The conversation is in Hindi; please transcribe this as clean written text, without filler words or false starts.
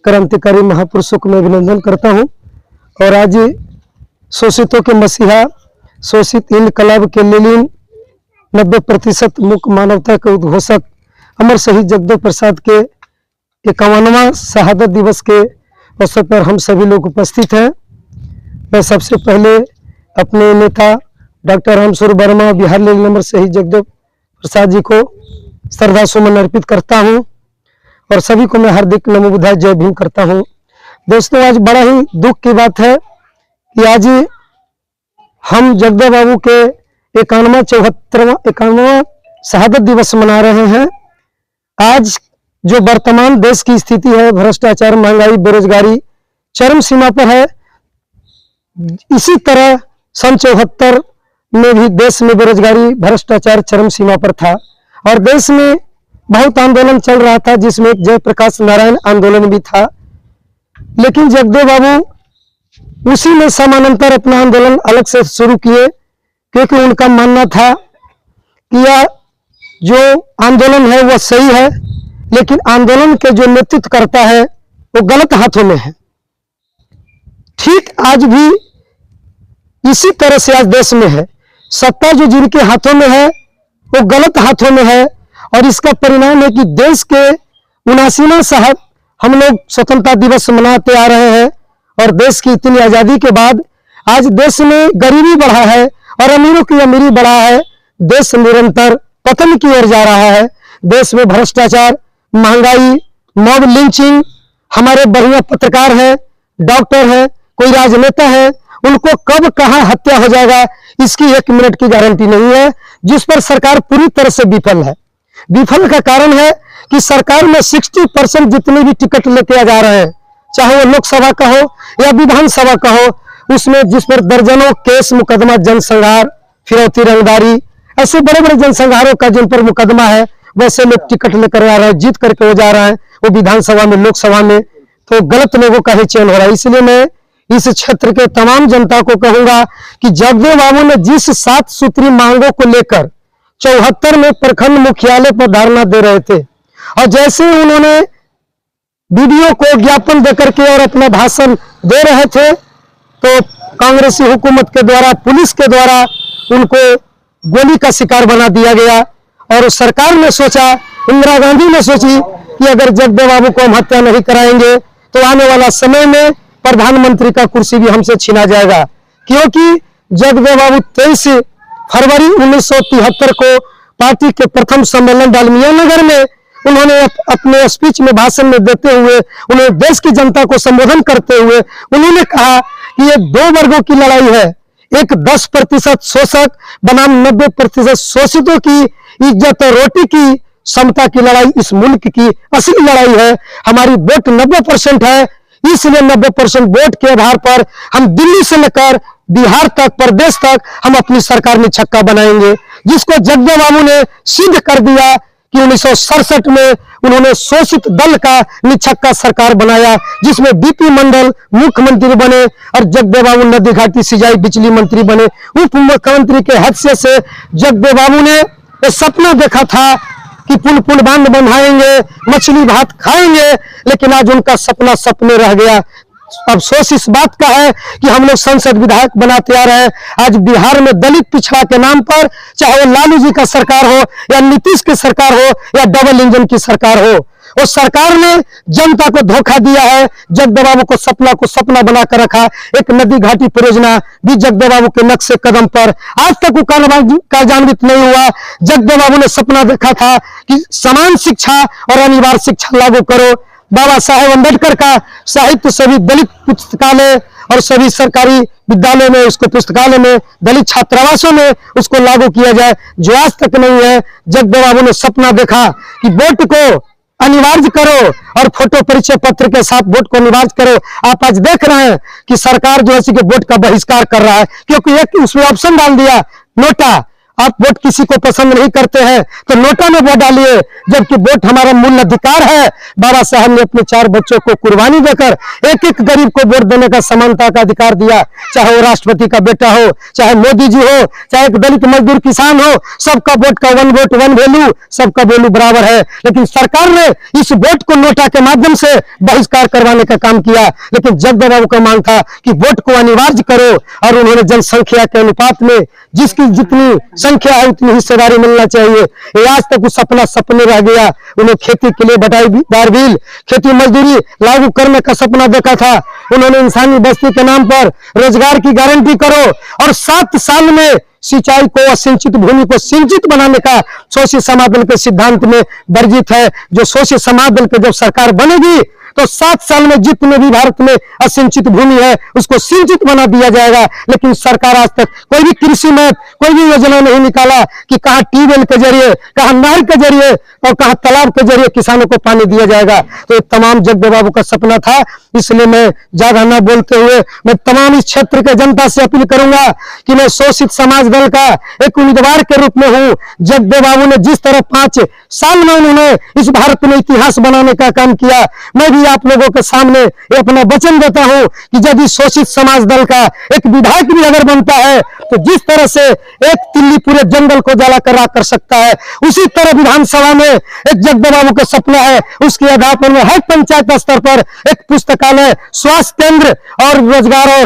क्रांतिकारी महापुरुषों को मैं अभिनंदन करता हूं। और आज शोषितों के मसीहा, शोषित इनकलाब के लेलिन, 90% मुक्त मानवता के उद्घोषक अमर शहीद जगदेव प्रसाद के 51वां शहादत दिवस के अवसर पर हम सभी लोग उपस्थित हैं। मैं सबसे पहले अपने नेता डॉक्टर रामस्वरूप वर्मा, बिहार लेलिन अमर शहीद जगदेव प्रसाद जी को श्रद्धा सुमन अर्पित करता हूं और सभी को मैं हार्दिक नमो बुद्धाय जय भीम करता हूं। दोस्तों, आज बड़ा ही दुख की बात है कि आज हम जगदेव बाबू के 51वां शहादत दिवस मना रहे हैं। आज जो वर्तमान देश की स्थिति है, भ्रष्टाचार, महंगाई, बेरोजगारी चरम सीमा पर है। इसी तरह सन 74 में भी देश में बेरोजगारी, भ्रष्टाचार चरम सीमा पर था और देश में बहुत आंदोलन चल रहा था, जिसमें जयप्रकाश नारायण आंदोलन भी था। लेकिन जगदेव बाबू उसी में समानांतर अपना आंदोलन अलग से शुरू किए, क्योंकि उनका मानना था कि यह जो आंदोलन है वह सही है, लेकिन आंदोलन के जो नेतृत्व करता है वो गलत हाथों में है। ठीक आज भी इसी तरह से आज देश में है, सत्ता जो जिनके हाथों में है वो गलत हाथों में है। और इसका परिणाम है कि देश के 79वां साल हम लोग स्वतंत्रता दिवस मनाते आ रहे हैं और देश की इतनी आजादी के बाद आज देश में गरीबी बढ़ा है और अमीरों की अमीरी बढ़ा है। देश निरंतर पतन की ओर जा रहा है। देश में भ्रष्टाचार, महंगाई, मॉब लिंचिंग, हमारे बढ़िया पत्रकार हैं, डॉक्टर हैं, कोई राजनेता है, उनको कब कहां हत्या हो जाएगा इसकी 1 मिनट की गारंटी नहीं है, जिस पर सरकार पूरी तरह से विफल है। विफल का कारण है कि सरकार में 60% जितने भी टिकट लेके जा रहे हैं, चाहे वो लोकसभा का हो या विधानसभा का हो, उसमें जिस पर दर्जनों केस मुकदमा, जनसंहार, फिरौती, रंगदारी, ऐसे बड़े बड़े जनसंहारों का जिन पर मुकदमा है, वैसे लोग टिकट लेकर आ रहे हैं, जीत करके हो जा रहे हैं वो विधानसभा में, लोकसभा में। तो गलत लोगों का ही चयन हो रहा है। इसलिए मैं इस क्षेत्र के तमाम जनता को कहूंगा कि जगदेव बाबू ने जिस 7 सूत्री मांगों को लेकर 74 में प्रखंड मुख्यालय पर धरना दे रहे थे, और जैसे उन्होंने वीडियो को ज्ञापन देकर के और अपना भाषण दे रहे थे, तो कांग्रेसी हुकूमत के द्वारा, पुलिस के द्वारा उनको गोली का शिकार बना दिया गया। और सरकार ने सोचा, इंदिरा गांधी ने सोची कि अगर जगदेव बाबू को हम हत्या नहीं कराएंगे तो आने वाला समय में प्रधानमंत्री का कुर्सी भी हमसे छीना जाएगा। क्योंकि जगदेव बाबू 23 फरवरी 1973 को पार्टी के प्रथम सम्मेलन डालमिया नगर में उन्होंने अपने स्पीच में, भाषण में देते हुए, उन्होंने देश की जनता को संबोधन करते हुए उन्होंने कहा कि ये 2 वर्गों की लड़ाई है, एक 10% शोषक बनाम 90% शोषितों की इज्जत और रोटी की समता की लड़ाई इस मुल्क की असली लड़ाई है। हमारी वोट 90% है, इसलिए 90% वोट के आधार पर हम दिल्ली से लेकर बिहार तक, प्रदेश तक हम अपनी सरकार में छक्का बनाएंगे, जिसको जगदेव बाबू ने सिद्ध कर दिया कि 1967 में उन्होंने शोषित दल का निछक्का सरकार बनाया, जिसमें बीपी मंडल मुख्यमंत्री बने और जगदेव बाबू नदी घाटी सिंचाई बिजली मंत्री बने। उप मुख्यमंत्री के हैसियत से जगदेव बाबू ने एक सपना देखा था कि पुल बांध बनाएंगे, मछली भात खाएंगे, लेकिन आज उनका सपना सपने रह गया। अफसोस इस बात का है कि हम लोग संसद विधायक बनाते आ रहे हैं। आज बिहार में दलित पिछड़ा के नाम पर, चाहे वो लालू जी का सरकार हो या नीतीश की सरकार हो या डबल इंजन की सरकार हो, वो सरकार ने जनता को धोखा दिया है। जगदेव बाबू को सपना बनाकर रखा। एक नदी घाटी परियोजना भी जगदेव बाबू के नक्शे कदम पर, आज तक वो कार्यान्वित नहीं हुआ। जगदेव बाबू ने सपना देखा था कि समान शिक्षा और अनिवार्य शिक्षा लागू करो। बाबा साहेब अम्बेडकर का साहित्य सभी दलित पुस्तकालय और सभी सरकारी विद्यालय में, उसको पुस्तकालय में, दलित छात्रावासों में उसको लागू किया जाए, जो आज तक नहीं है। जगदेव बाबू ने सपना देखा कि वोट को अनिवार्य करो और फोटो परिचय पत्र के साथ वोट को अनिवार्य करो। आप आज देख रहे हैं कि सरकार जो है वोट का बहिष्कार कर रहा है, क्योंकि एक उसमें ऑप्शन डाल दिया नोटा, आप वोट किसी को पसंद नहीं करते हैं तो नोटा में वोट डालिए, जबकि वोट हमारा मूल अधिकार है। बाबा साहब ने अपने 4 बच्चों को कुर्बानी देकर एक एक गरीब को वोट देने का समानता का अधिकार दिया, चाहे वो राष्ट्रपति का बेटा हो, चाहे मोदी जी हो, चाहे एक दलित मजदूर किसान हो, सबका वोट का 1 वोट 1 वैल्यू, सबका वैल्यू बराबर है। लेकिन सरकार ने इस वोट को नोटा के माध्यम से बहिष्कार करवाने का काम किया। लेकिन जगदेव बाबू का मांग था कि वोट को अनिवार्य करो, और उन्होंने जनसंख्या के अनुपात में जिसकी जितनी संख्या है उतनी हिस्सेदारी मिलना चाहिए। ये आज तक उस सपने रह गया। उन्हें खेती के लिए बटाईदार बिल, खेती मजदूरी लागू करने का सपना देखा था। उन्होंने इंसानी बस्ती के नाम पर रोजगार की गारंटी करो, और 7 साल में सिंचाई को, असिंचित भूमि को सिंचित बनाने का शोषित समाज दल के सिद्धांत में वर्जित है। जो शोषित समाज दल की जब सरकार बनेगी तो 7 साल में जितने भी भारत में असिंचित भूमि है उसको सिंचित बना दिया जाएगा। लेकिन सरकार आज तक कोई भी कृषि में कोई भी योजना नहीं निकाला कि कहां ट्यूबवेल के जरिए, कहां नहर के जरिए और कहां तालाब के जरिए किसानों को पानी दिया जाएगा। तो तमाम जगदेव बाबू का सपना था। इसलिए मैं ज्यादा न बोलते हुए मैं तमाम इस क्षेत्र के जनता से अपील करूंगा कि मैं शोषित समाज दल का एक उम्मीदवार के रूप में हूं। जगदेव बाबू ने जिस तरह 5 साल में उन्होंने इस भारत में इतिहास बनाने का काम किया, मैं भी आप लोगों के सामने ये अपना वचन देता हूं कि यदि शोषित समाज दल का एक विधायक भी अगर बनता है तो जिस तरह से एक तिल्ली पूरे जंगल को जला कर राख कर सकता है, उसी तरह विधानसभा में एक जगदेव बाबू का सपना है। उसके आधार पर हर पंचायत स्तर पर एक पुस्तकालय, स्वास्थ्य केंद्र और रोजगार और